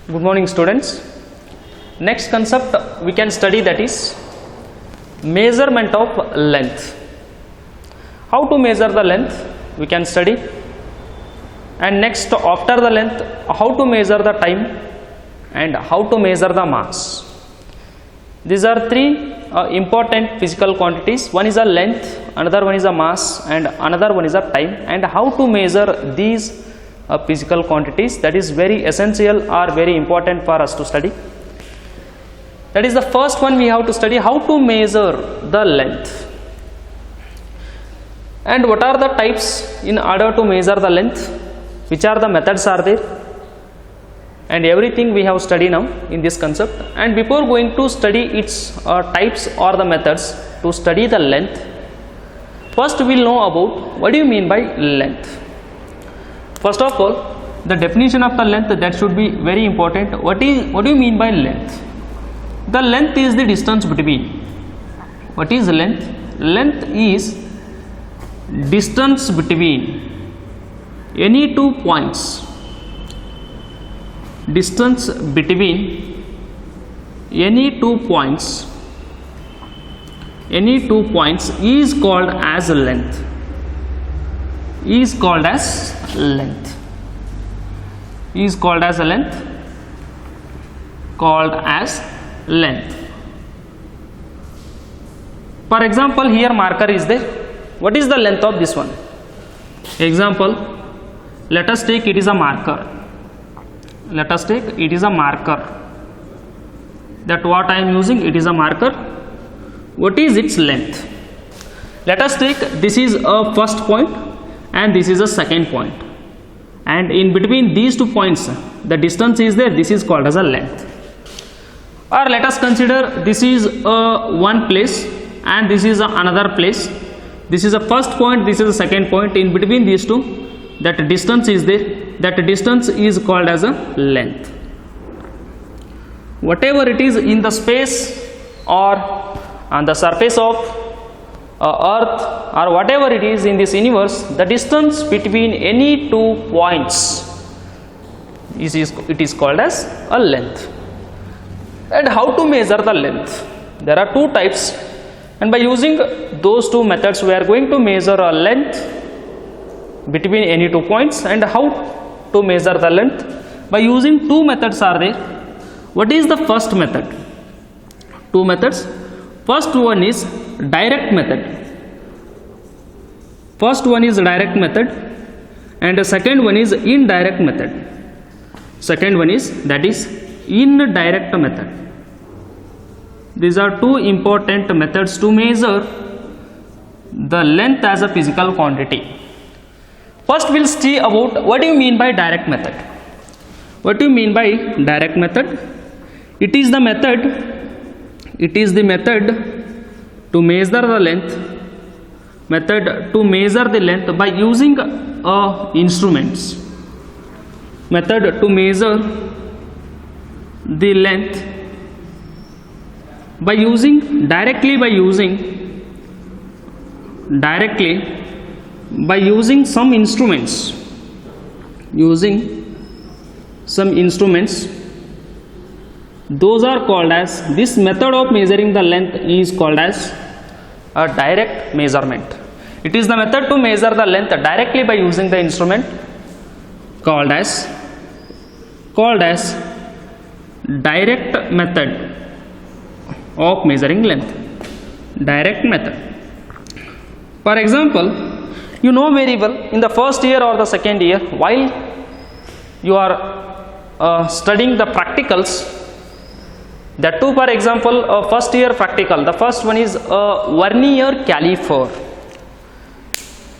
Good morning, students. Next concept we can study, that is measurement of length. How to measure the length we can study, and next after the length how to measure the time and how to measure the mass. These are three important physical quantities. One is a length, another one is a mass, and another one is a time. And how to measure these physical quantities, that is very essential or very important for us to study. That is the first one we have to study, how to measure the length. And what are the types in order to measure the length, which are the methods are there, and everything we have studied now in this concept. And before going to study its types or the methods to study the length, first we will know about what do you mean by length. First of all, the definition of the length, that should be very important. What do you mean by length? The length is the distance between. What is length? Length is distance between any 2 points. Distance between any 2 points. Any 2 points is called as length. Is called as length. Is called as a length. Called as length. For example, here marker is there. What is the length of this one? Example, let us take it is a marker. Let us take it is a marker. That what I am using, it is a marker. What is its length? Let us take this is a first point and this is a second point, and in between these 2 points the distance is there. This is called as a length. Or let us consider this is one place and this is another place. This is a first point, this is a second point. In between these two, that distance is there. That distance is called as a length. Whatever it is in the space or on the surface of earth or whatever it is in this universe, the distance between any 2 points it is called as a length. And how to measure the length? There are 2 types, and by using those 2 methods we are going to measure a length between any 2 points. And how to measure the length? By using 2 methods are there. What is the first method? 2 methods. First one is direct method. First one is direct method, and the second one is indirect method. Second one is, that is, indirect method. These are 2 important methods to measure the length as a physical quantity. First we will see about what do you mean by direct method. What do you mean by direct method? It is the method to measure the length, by using instruments. Method to measure the length by using directly by using some instruments. Those are called as, this method of measuring the length is called as a direct measurement. It is the method to measure the length directly by using the instrument called as direct method of measuring length. Direct method. For example, you know very well, in the first year or the second year, while you are studying the practicals, that too, for example, first year practical, the first one is a vernier caliper.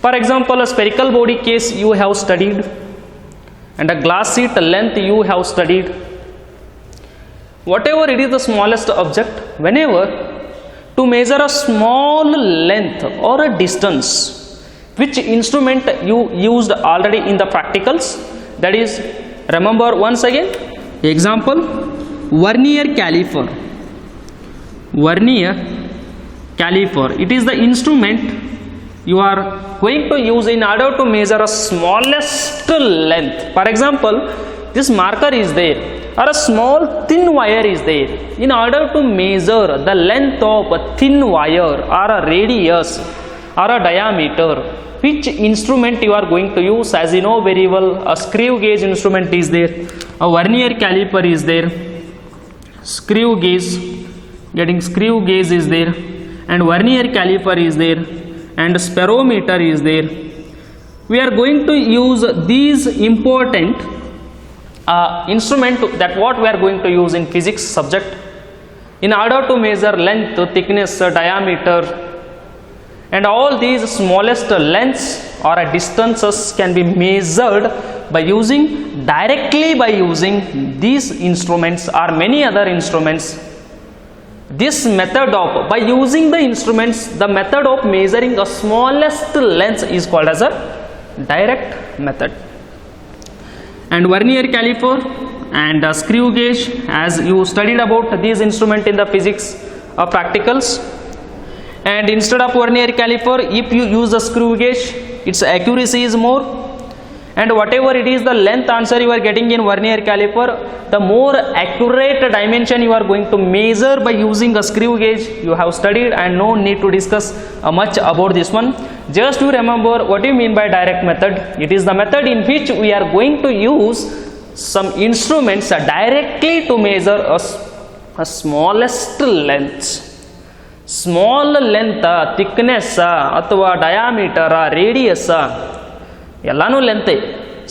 For example, a spherical body case you have studied, and a glass sheet length you have studied. Whatever it is the smallest object, whenever to measure a small length or a distance, which instrument you used already in the practicals, that is, remember once again, example, vernier caliper. Vernier caliper, it is the instrument you are going to use in order to measure a smallest length. For example, this marker is there or a small thin wire is there. In order to measure the length of a thin wire or a radius or a diameter, which instrument you are going to use? As you know very well, a screw gauge instrument is there, a vernier caliper is there, screw gauge, getting screw gauge is there, and vernier caliper is there, and sperometer is there. We are going to use these important instrument that what we are going to use in physics subject in order to measure length, thickness, diameter, and all these smallest lengths or distances can be measured by using directly by using these instruments or many other instruments. This method of by using the instruments, the method of measuring the smallest length is called as a direct method. And vernier caliper and screw gauge, as you studied about these instruments in the physics practicals. And instead of vernier caliper, if you use a screw gauge, its accuracy is more, and whatever it is the length answer you are getting in vernier caliper, the more accurate dimension you are going to measure by using a screw gauge. You have studied and no need to discuss much about this one. Just to remember what you mean by direct method. It is the method in which we are going to use some instruments directly to measure a smallest length. Small length, thickness ಅಥವಾ diameter, radius ಎಲ್ಲನೂ ಲೆಂತೆ.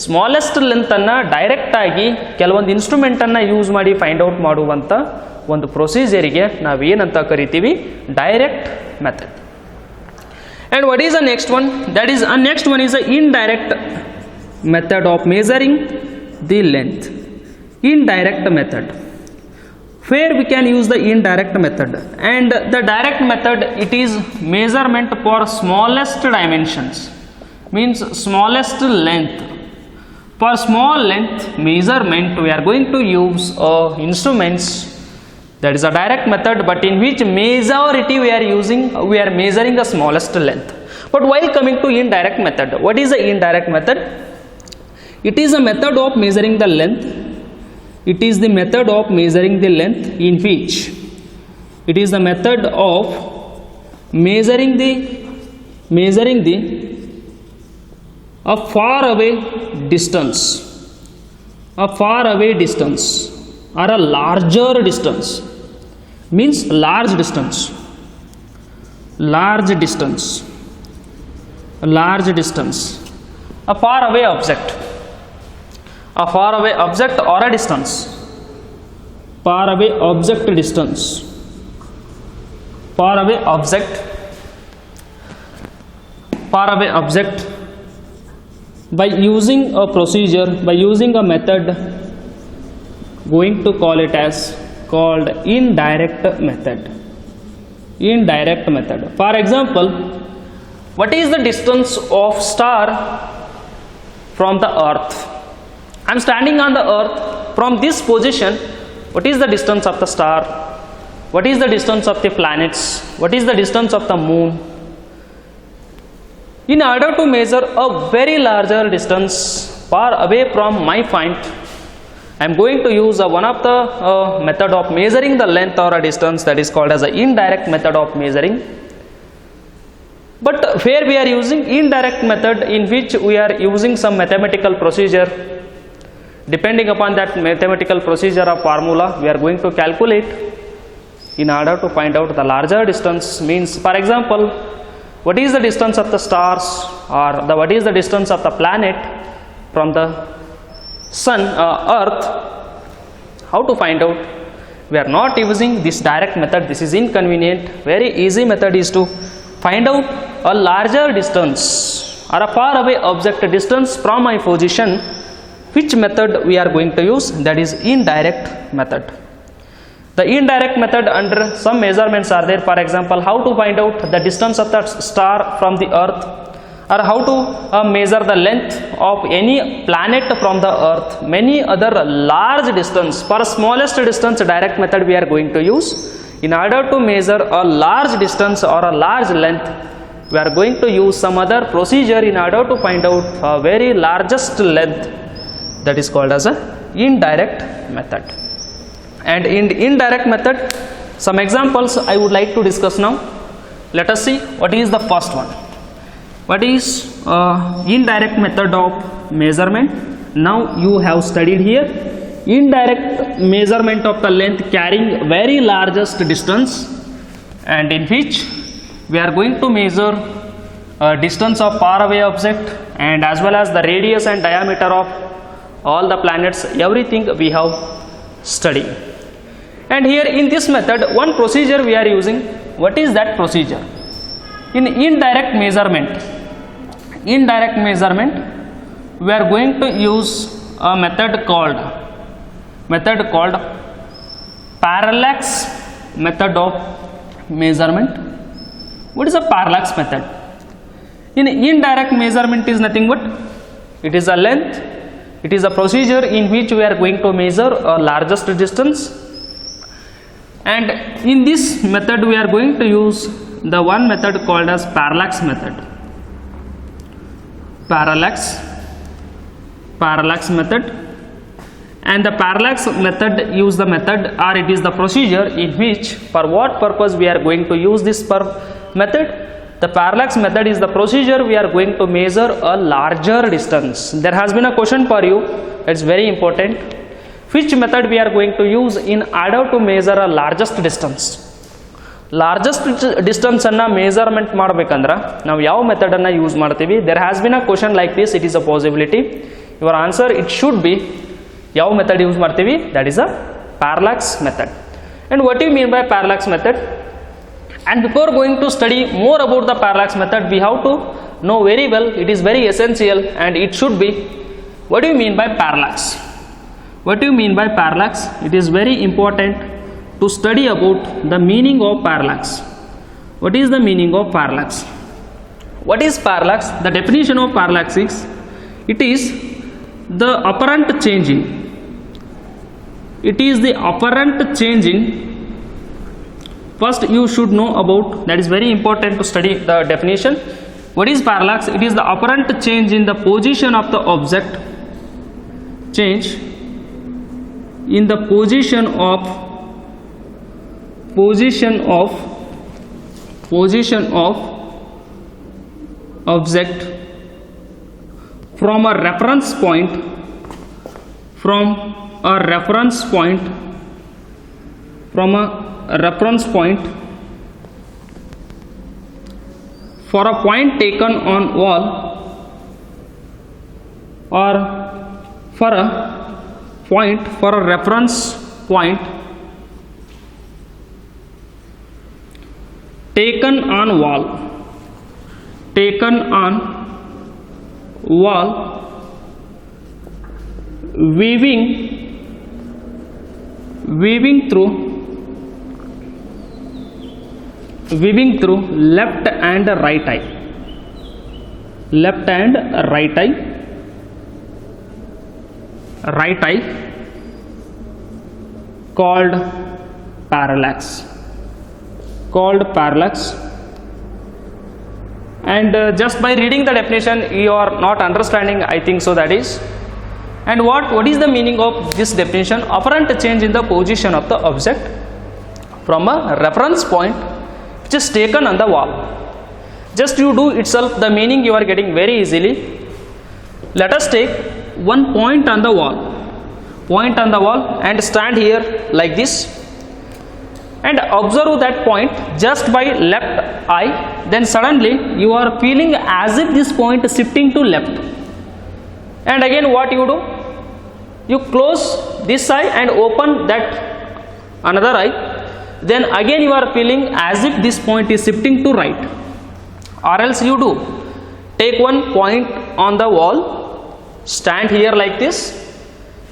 Smallest ಲೆಂತನ್ನು ಡೈರೆಕ್ಟಾಗಿ ಕೆಲವೊಂದು ಇನ್ಸ್ಟ್ರೂಮೆಂಟನ್ನು use ಮಾಡಿ find out ಮಾಡುವಂಥ ಒಂದು ಪ್ರೊಸೀಜರಿಗೆ ನಾವೇನಂತ ಕರಿತೀವಿ? Direct method. And what is the next one? That is next one is a indirect method of measuring the length. Indirect method, where we can use the indirect method, and the direct method, it is measurement for smallest dimensions, means smallest length. For small length measurement we are going to use instruments, that is a direct method, but in which majority we are measuring the smallest length. But while coming to indirect method, what is the indirect method? It is a method of measuring the length. It is the method of measuring the length in which it is the method of measuring the a far away distance or a larger distance, means large distance, a far away object or a distance, far away object by using a procedure, by using a method, going to call it as called indirect method. For example, what is the distance of star from the earth? I am standing on the earth. From this position, what is the distance of the star? What is the distance of the planets? What is the distance of the moon? In order to measure a very larger distance far away from my point, I am going to use one of the method of measuring the length or a distance, that is called as an indirect method of measuring. But where we are using indirect method, in which we are using some mathematical procedure. Depending upon that mathematical procedure or formula, we are going to calculate in order to find out the larger distance. Means, for example, what is the distance of the stars, or what is the distance of the planet from the sun, earth? How to find out? We are not using this direct method. This is inconvenient. Very easy method is to find out a larger distance or a far away object distance from my position. Which method we are going to use? That is indirect method. The indirect method, under some measurements are there. For example, how to find out the distance of the star from the earth, or how to measure the length of any planet from the earth. Many other large distance. For smallest distance, direct method we are going to use. In order to measure a large distance or a large length, we are going to use some other procedure in order to find out a very largest length, that is called as a indirect method. And in indirect method, some examples I would like to discuss now. Let us see what is the first one. What is indirect method of measurement? Now you have studied here indirect measurement of the length carrying very largest distance, and in which we are going to measure distance of far away object and as well as the radius and diameter of all the planets, everything we have studied. And here in this method, one procedure we are using. What is that procedure? In indirect measurement, we are going to use a method called parallax method of measurement. What is a parallax method? In indirect measurement is nothing but it is a length. It is a procedure in which we are going to measure a largest distance, and in this method we are going to use the one method called as parallax method. Parallax method. And the parallax method use the method, or it is the procedure in which for what purpose we are going to use this method. The parallax method is the procedure we are going to measure a larger distance. There has been a question for you, it's very important. Which method we are going to use in order to measure a largest distance? Largest distance anna measurement ಮಾಡಬೇಕಂದ್ರೆ ನಾವು ಯಾವ method ಅನ್ನು use ಮಾಡ್ತೀವಿ? There has been a question like this. It is a possibility. Your answer it should be ಯಾವ method use ಮಾಡ್ತೀವಿ? That is a parallax method. And what do you mean by parallax method? And before going to study more about the parallax method, we have to know very well, it is very essential and it should be, what do you mean by parallax? What do you mean by parallax? It is very important to study about the meaning of parallax. What is the meaning of parallax? What is parallax? The definition of parallax is, it is the apparent change in, it is the apparent change in, first you should know about, that is very important to study the definition. What is parallax? It is the apparent change in the position of the object, change in the position of object from a reference point, for a point taken on wall, or for a reference point taken on wall, weaving through left and right eye, called parallax. And just by reading the definition you are not understanding, I think so, that is. And what is the meaning of this definition? Apparent change in the position of the object from a reference point which is taken on the wall. Just you do itself, the meaning you are getting very easily. Let us take one point on the wall and stand here like this and observe that point just by left eye. Then suddenly you are feeling as if this point is shifting to left, and again what you do, you close this eye and open that another eye, then again you are feeling as if this point is shifting to right. Or else you do take one point on the wall, stand here like this,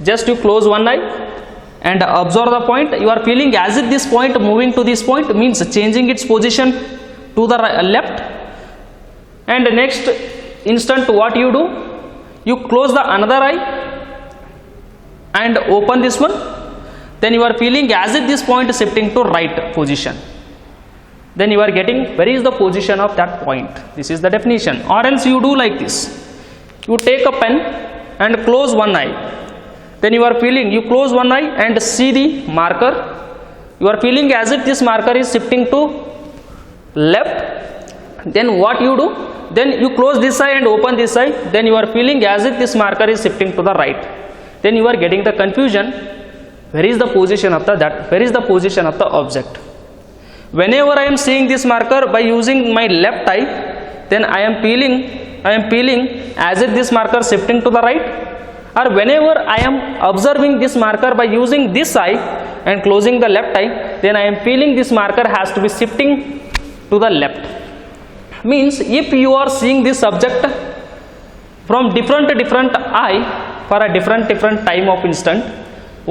just you close one eye and observe the point. You are feeling as if this point moving to this point, means changing its position to the left, and next instant what you do, you close the another eye and open this one, then you are feeling as if this point is shifting to right position. Then you are getting where is the position of that point. This is the definition. Or else you do like this, you take a pen and close one eye then you are feeling, you close one eye and see the marker, you are feeling as if this marker is shifting to left. Then what you do, then you close this eye and open this eye, then you are feeling as if this marker is shifting to the right. Then you are getting the confusion, where is the position of where is the position of the object. Whenever I am seeing this marker by using my left eye, then I am feeling as if this marker shifting to the right, or whenever I am observing this marker by using this eye and closing the left eye, then I am feeling this marker has to be shifting to the left. Means if you are seeing this subject from different eye for a different time of instant,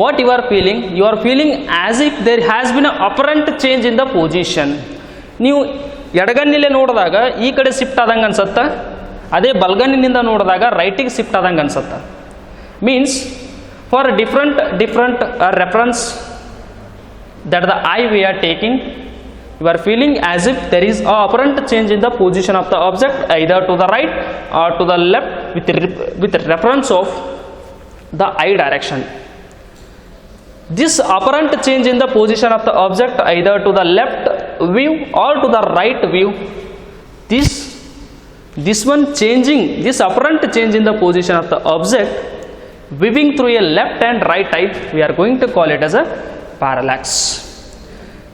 what you are feeling as if there has been an apparent change in the position. ನೀವು ಎಡಗಣ್ಣಿಲೆ ನೋಡಿದಾಗ ಈ ಕಡೆ shift ಆದಂಗೆ ಅನ್ಸುತ್ತೆ, ಅದೇ ಬಲಗಣ್ಣಿನಿಂದ ನೋಡಿದಾಗ ರೈಟಿಗೆ shift ಆದಂಗೆ ಅನ್ಸುತ್ತೆ. Means for different reference that the eye we are taking, you are feeling as if there is a apparent change in the position of the object either to the right or to the left with reference of the eye direction. This apparent change in the position of the object either to the left view or to the right view, this one changing, this apparent change in the position of the object viewing through a left and right eye, we are going to call it as a parallax.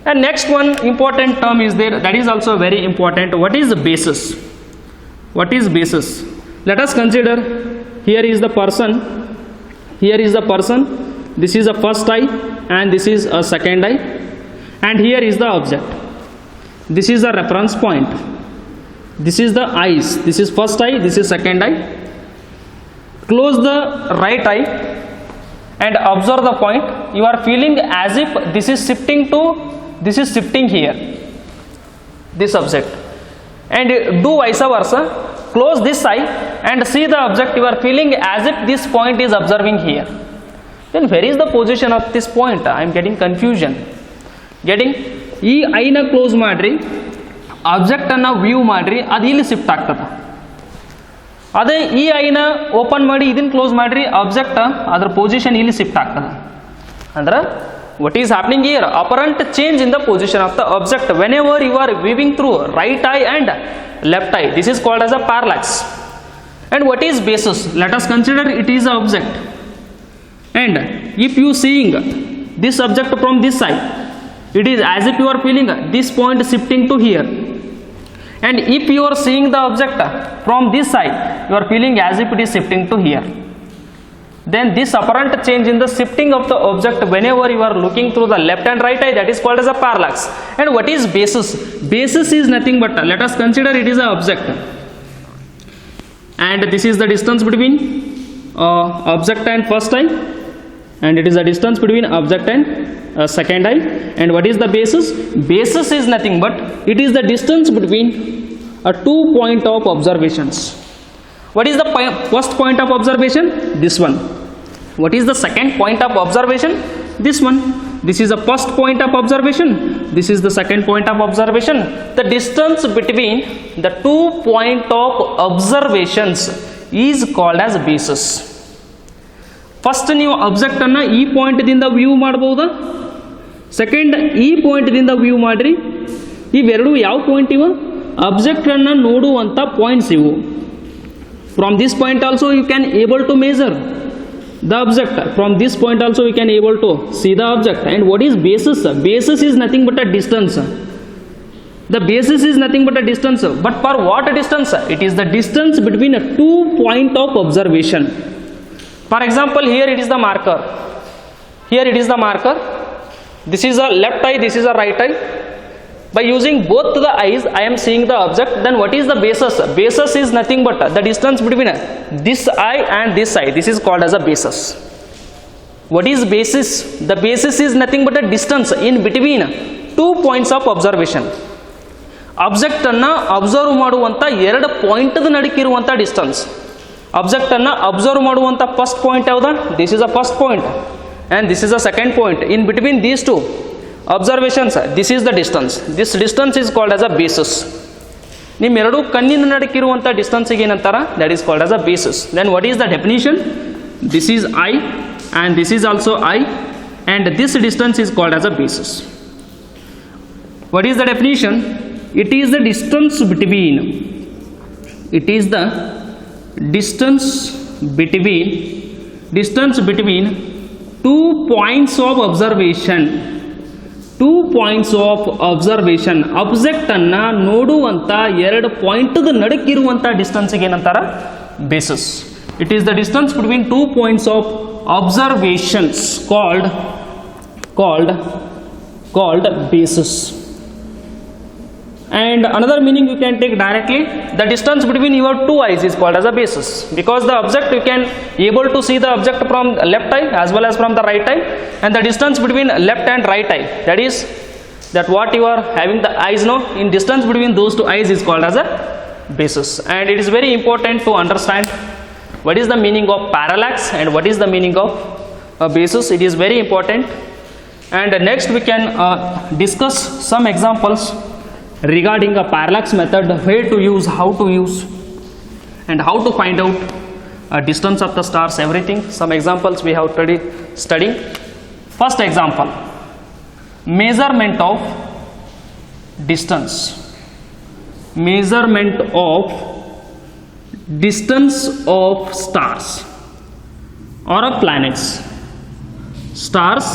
And next one important term is there, that is also very important. What is the basis? What is basis? Let us consider, here is the person, this is the first eye and this is a second eye, and here is the object. This is the reference point. This is the eyes. This is first eye, this is second eye. Close the right eye and observe the point. You are feeling as if this is shifting here, this object, and do vice versa. Close this eye and see the object. You are feeling as if this point is observing here. Then where is the position of this point? I am getting confusion. ಈ ಐನ close ಮಾಡ್ರಿ, object ಅನ್ನ view ಮಾಡ್ರಿ, ಅದು ಇಲ್ಲಿ shift ಆಗ್ತದೆ. ಅದೇ ಈ ಐನ ಓಪನ್ ಮಾಡಿ ಇದನ್ನ ಕ್ಲೋಸ್ ಮಾಡ್ರಿ, ಆಬ್ಜೆಕ್ಟ್ ಅದರ ಪೊಸಿಷನ್ ಇಲ್ಲಿ ಶಿಫ್ಟ್ ಆಗ್ತದೆ. ಅಂದ್ರೆ what is happening here? Apparent change in the position of the object whenever you are viewing through right eye and left eye. This is called as a parallax. And what is basis? Let us consider it is an object, and if you seeing this object from this side, it is as if you are feeling this point shifting to here, and if you are seeing the object from this side, you are feeling as if it is shifting to here. Then this apparent change in the shifting of the object whenever you are looking through the left and right eye, that is called as a parallax. And what is basis? Basis is nothing but, let us consider it is an object, and this is the distance between object and first eye, and it is the distance between object and second eye. And what is the basis? Basis is nothing but it is the distance between two point of observations. What is the first point of observation? This one. What is the second point of observation? This one. This is the first point of observation, this is the second point of observation. The distance between the 2 point of observations is called as basis. First ನೀವು object ಅನ್ನ ಈ point ದಿಂದ view ಮಾಡಬಹುದಾ, second ಈ point ದಿಂದ view ಮಾಡ್ರಿ. ಇವೆರಡು ಯಾವ ಪಾಯಿಂಟ್ ಇವ? ಆಬ್ಜೆಕ್ಟ್ ಅನ್ನ ನೋಡುವಂತ ಪಾಯಿಂಟ್ಸ್ ಇವು. From this point also you can able to measure the object, from this point also we can able to see the object. And what is basis? Basis is nothing but a distance. The basis is nothing but a distance, but for what distance? It is the distance between a 2 point of observation. For example, here it is the marker, here it is the marker, this is a left eye, this is a right eye. By using both the eyes I am seeing the object. Then what is the basis? Basis is nothing but the distance between this eye and this eye. This is called as a basis. What is basis? The basis is nothing but a distance in between 2 points of observation. Object anna observe ಮಾಡುವಂತ ಎರಡು point ನಡುವೆ ಇರುವಂತ distance. Object anna observe ಮಾಡುವಂತ first point ಯಾವುದು? This is a first point and this is a second point. In between these two observations, this is the distance. This distance is called as a basis. ನಿಮ್ಮೆರಡು ಕಣ್ಣಿನ ನಡುವೆ ಇರುವಂತ distance ಗೆ ಏನಂತಾರ? That is called as a basis. Then what is the definition? This is eye and this is also I, and this distance is called as a basis. What is the definition? It is the distance between, it is the distance between 2 points of observation, 2 points of observation, object ಅನ್ನ ನೋಡುವಂತ 2 point ನಡುಕಿರುವಂತ distance ಏನಂತಾರ? Basis. It is the distance between 2 points of observations called basis. And another meaning you can take directly, the distance between your 2 eyes is called as a basis, because the object you can able to see the object from left eye as well as from the right eye, and the distance between left and right eye, that is that what you are having the eyes now, in distance between those 2 eyes is called as a basis. And it is very important to understand what is the meaning of parallax and what is the meaning of basis. It is very important. And next we can discuss some examples regarding a parallax method, where to use, how to use, and how to find out distance of the stars, everything. Some examples we have already studied. First example, measurement of distance, measurement of distance of stars or a planets, stars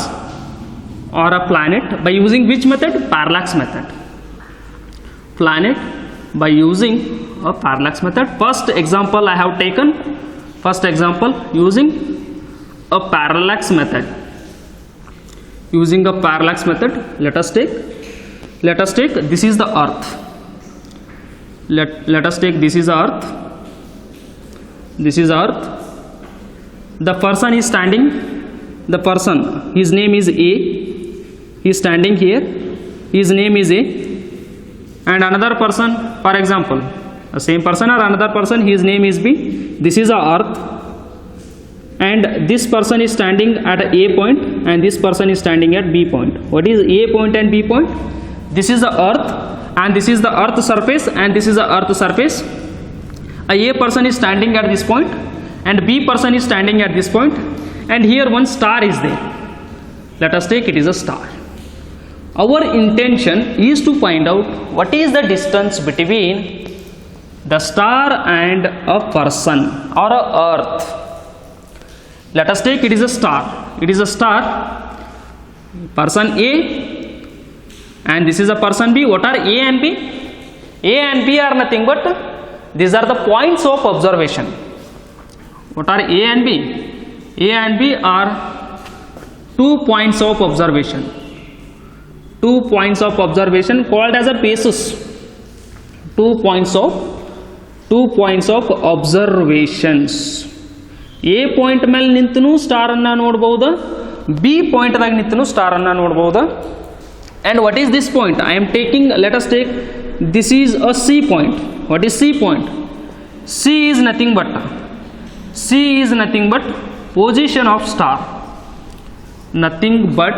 or a planet, by using which method? Parallax method. Planet by using a parallax method. First example I have taken, first example using a parallax method. Using a parallax method, let us take this is the earth. Let us take this is earth. This is earth. The person is standing, the person, his name is A, he is standing here, his name is A, and another person, for example, the same person or another person, his name is B. This is a earth, and this person is standing at A point, and this person is standing at B point. What is A point and B point? This is the earth, and this is the earth surface, and this is the earth surface. A person is standing at this point, and B person is standing at this point, and here one star is there. Let us take it is a star. Our intention is to find out what is the distance between the star and a person or a earth. Let us take it is a star. It is a star, person A, and this is a person B. What are A and B? A and B are nothing but these are the points of observation. What are A and B? A and B are 2 points of observation. 2 points of observation called as a basis. 2 points of observations. A point ಮೇಲೆ ನಿಂತನು star ಅನ್ನ ನೋಡಬಹುದು, B point ದಾಗ ನಿಂತನು star ಅನ್ನ ನೋಡಬಹುದು. And what is this point? I am taking, let us take, this is a C point. What is C point? C is nothing but position of star. Nothing but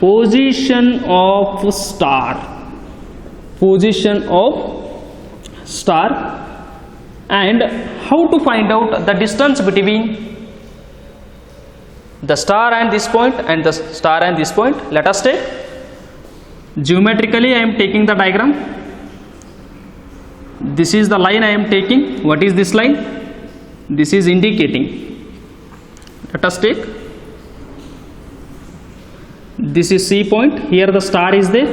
position of star. Position of star. And how to find out the distance between the star and this point and the star and this point? Let us take. Geometrically I am taking the diagram. This is the line I am taking. What is this line? This is indicating. Let us take. This is C point. Here the star is there.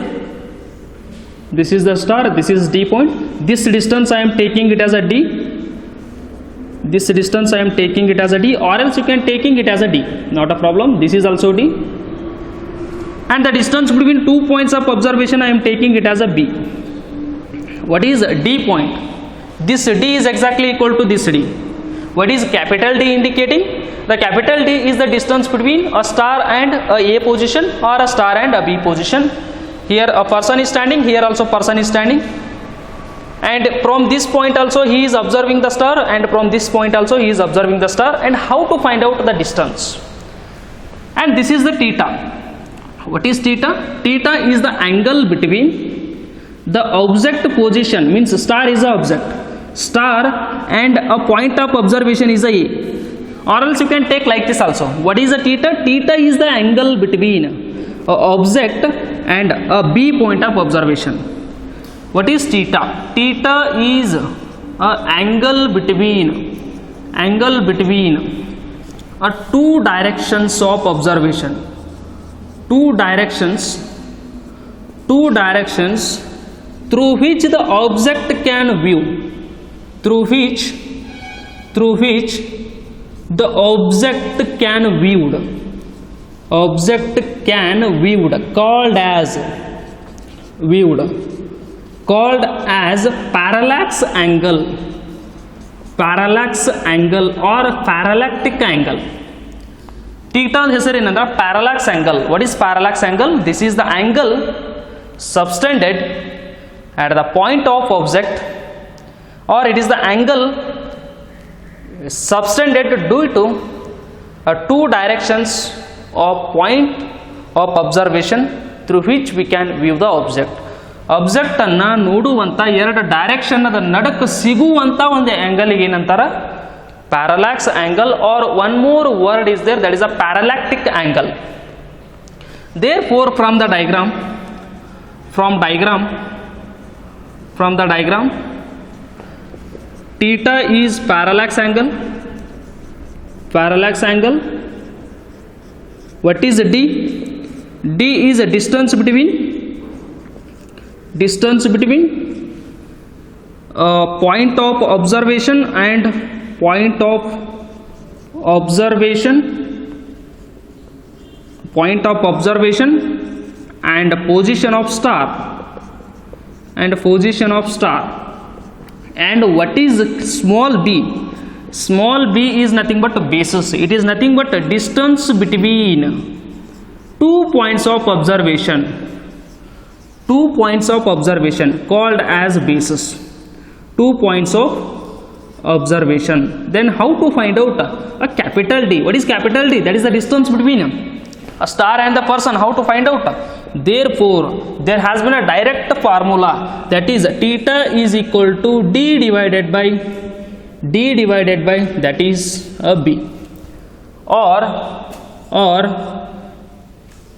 This is the star. This is D point. This distance I am taking it as a D. This distance I am taking it as a D, or else you can taking it as a D. Not a problem. This is also D. And the distance between 2 points of observation I am taking it as a B. What is D point? This D is exactly equal to this D. What is capital D indicating? The capital D is the distance between a star and a position or a star and a B position. Here a person is standing, here also person is standing, and from this point also he is observing the star, and from this point also he is observing the star. And how to find out the distance? And this is the theta. What is theta? Theta is the angle between the object position, means star is a object, star, and a point of observation is a or else you can take like this also. What is the theta? Theta is the angle between a object and a B point of observation. What is theta? Theta is a angle between two directions of observation. Two directions through which the object can view. Through which the object can viewed. Called as parallax angle or parallactic angle. Theta ಹೆಸರು ಏನಂದ್ರೆ parallax angle. What is parallax angle? This is the angle subtended at the point of object, or it is the angle subtended due to two directions of point of observation through which we can view the object. Object ಅನ್ನು ನೋಡುವಂಥ ಎರಡು direction ಅದ ನಡಕ್ಕೆ ಸಿಗುವಂಥ ಒಂದು ಆ್ಯಂಗಲ್ಗೆ ಏನಂತಾರೆ parallax angle, or one more word is there, that is a parallactic angle. Therefore from the diagram theta is parallax angle. What is d? D is a distance between point of observation and point of observation and position of star. And what is small b? Small b is nothing but a basis. It is nothing but a distance between 2 points of observation. Called as basis. 2 points of observation. Then how to find out a capital D? What is capital D? That is the distance between a star and the person. How to find out? Therefore, there has been a direct formula, that is theta is equal to d divided by that is a b, or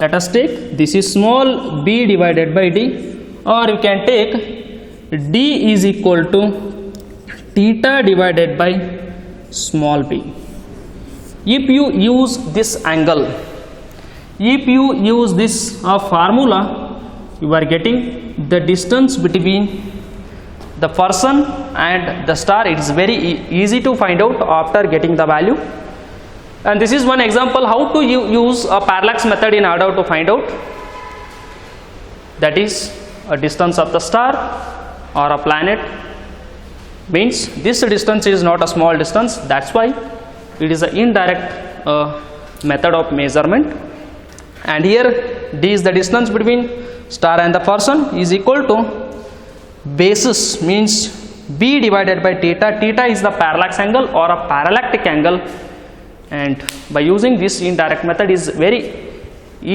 let us take this is small b divided by d, or you can take d is equal to theta divided by small b. If you use this angle, if you use this formula, you are getting the distance between the person and the star. It is very easy to find out after getting the value. And this is one example how to use a parallax method in order to find out, that is a distance of the star or a planet. Means this distance is not a small distance, that's why it is an indirect method of measurement. And here d is the distance between star and the person, is equal to basis, means b divided by theta. Theta is the parallax angle or a parallactic angle, and by using this indirect method is very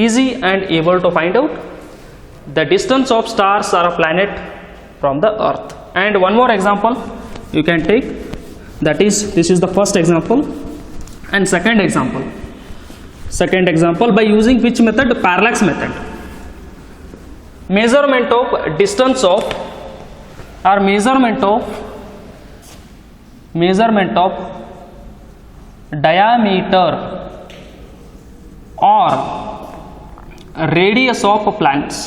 easy and able to find out the distance of stars or a planet from the earth. And one more example you can take, that is this is the first example. And second example by using which method? Parallax method. Measurement of distance of or measurement of diameter or radius of planets.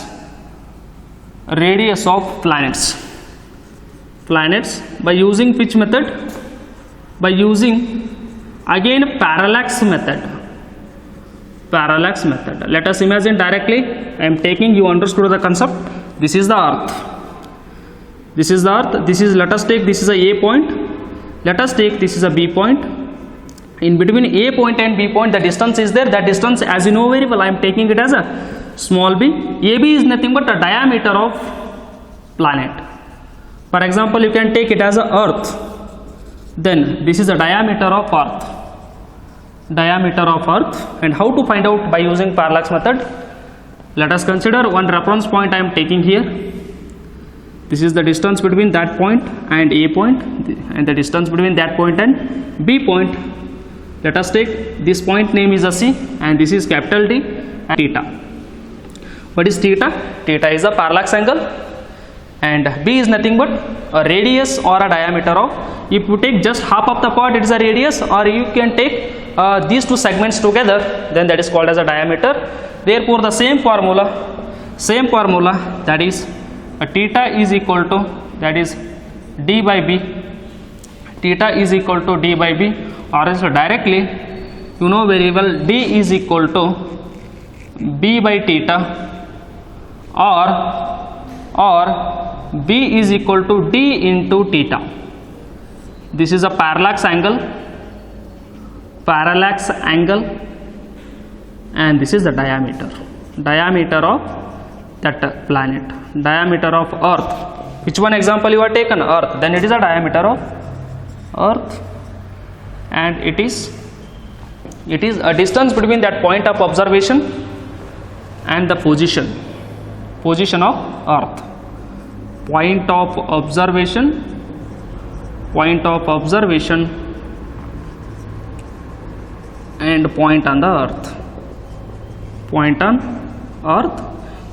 By using which method? By using again parallax method. Let us imagine directly. I am taking, you understood the concept. This is the earth. This is, let us take, this is a A point. Let us take, this is a B point. In between A point and B point, the distance is there. That distance, as you know very well, I am taking it as a small b. AB is nothing but a diameter of planet. For example, you can take it as a earth. Then this is a diameter of earth. And how to find out? By using parallax method. Let us consider one reference point I am taking here. This is the distance between that point and A point, and the distance between that point and B point. Let us take this point name is a C and this is capital D and theta. What is theta? Theta is a parallax angle and B is nothing but a radius or a diameter of, if you take just half of the part it is a radius, or you can take these two segments together, then that is called as a diameter. Therefore the same formula that is a theta is equal to, that is D by B, theta is equal to D by B, or else directly you know very well D is equal to B by theta, or B is equal to D into theta. This is a parallax angle, and this is the diameter of that planet, diameter of Earth. Which one example you have taken? Earth. Then it is a diameter of Earth, and it is a distance between that point of observation and the position of Earth. Point of observation and point on the Earth.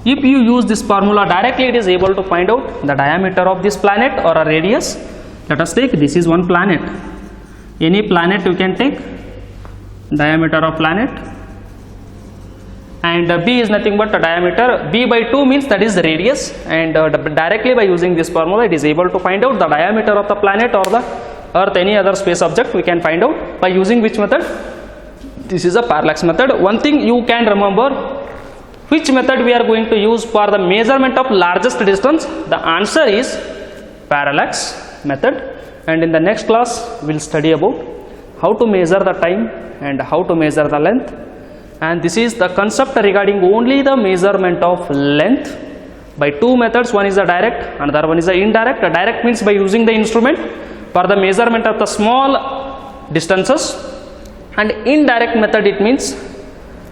If you use this formula directly, it is able to find out the diameter of this planet or a radius. Let us take, this is one planet. Any planet you can take, diameter of planet, and B is nothing but a diameter. B by 2 means that is the radius, and directly by using this formula it is able to find out the diameter of the planet or the Earth, any other space object we can find out by using which method? This is a parallax method. One thing you can remember, which method we are going to use for the measurement of largest distance? The answer is parallax method, and in the next class we will study about how to measure the time and how to measure the length. And this is the concept regarding only the measurement of length by two methods. One is the direct, another one is the indirect. The direct means by using the instrument for the measurement of the small distances, and indirect method it means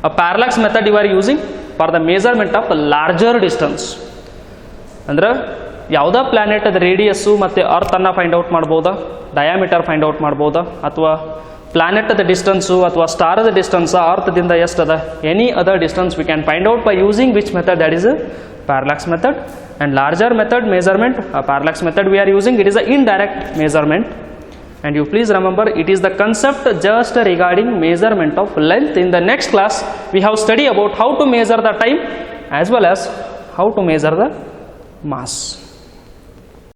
a parallax method you are using for the measurement of the larger distance. ಅಂದ್ರೆ ಯಾವುದೋ planet ಅದ radius ಮತ್ತು ಅರ್ಥನ್ನು find out ಮಾಡ್ಬೋದಾ, diameter find out ಮಾಡ್ಬೋದಾ, ಅಥವಾ ಪ್ಲಾನೆಟದ distance ಅಥವಾ ಸ್ಟಾರದ ಡಿಸ್ಟೆನ್ಸ್ ಅರ್ಥದಿಂದ ಎಷ್ಟದ, any other distance we can find out by using which method, that is parallax method. And larger method measurement, parallax method we are using, it is a indirect measurement. And you please remember, it is the concept just regarding measurement of length. In the next class we have study about how to measure the time as well as how to measure the mass.